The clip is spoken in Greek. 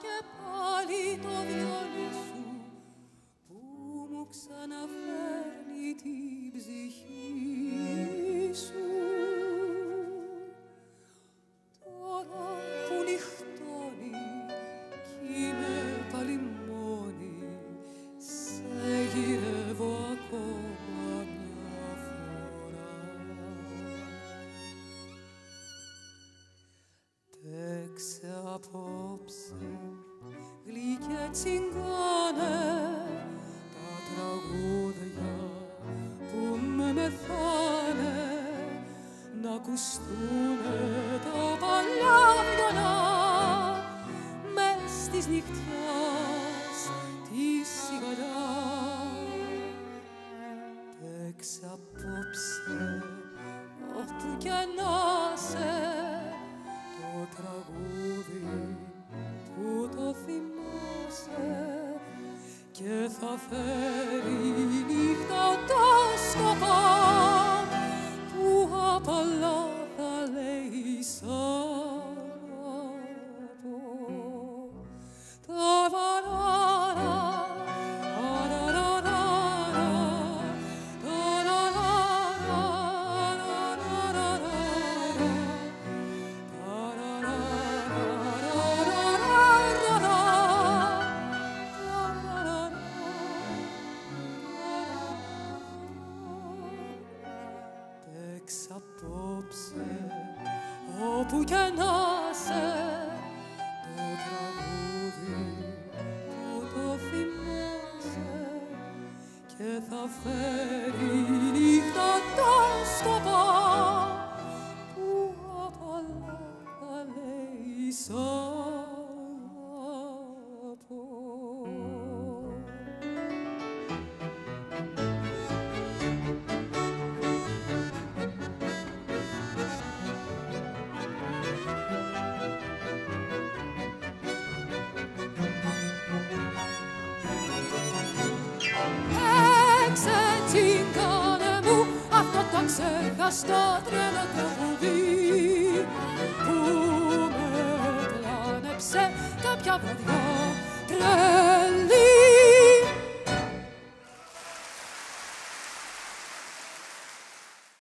και πάλι το βιολί σου που μου ξαναφέρνει την ψυχή σου. Τώρα που νυχτώνει κι είμαι πάλι μόνη, σε γυρεύω ακόμα μια φορά. Παίξε απόψε γλυκέ τσιγκάνε τα τραγούδια που με μεθάνε, να ακουστούνε τα παλιά βιολιά μες της νυχτιάς τη σιγαλιά. Παίξε απόψε όπου κι να σε το τραγούδι που το θυμάσαι και θα φέρει νύχτα τα σκοπά που απαλά θα λέει σ' αγαπώ. Τα βαράρα, αραραραρα, παίξ' απόψε όπου κι να σε το τραγούδι που το θυμάσαι και θα φέρει νύχτα τα σκοπά που απαλά θα λέει σ' αγαπώ. Τσιγκάνε μου αυτό το ξεχαστό τρελό τραγούδι που με κλάνεψε κάποια βραδιά.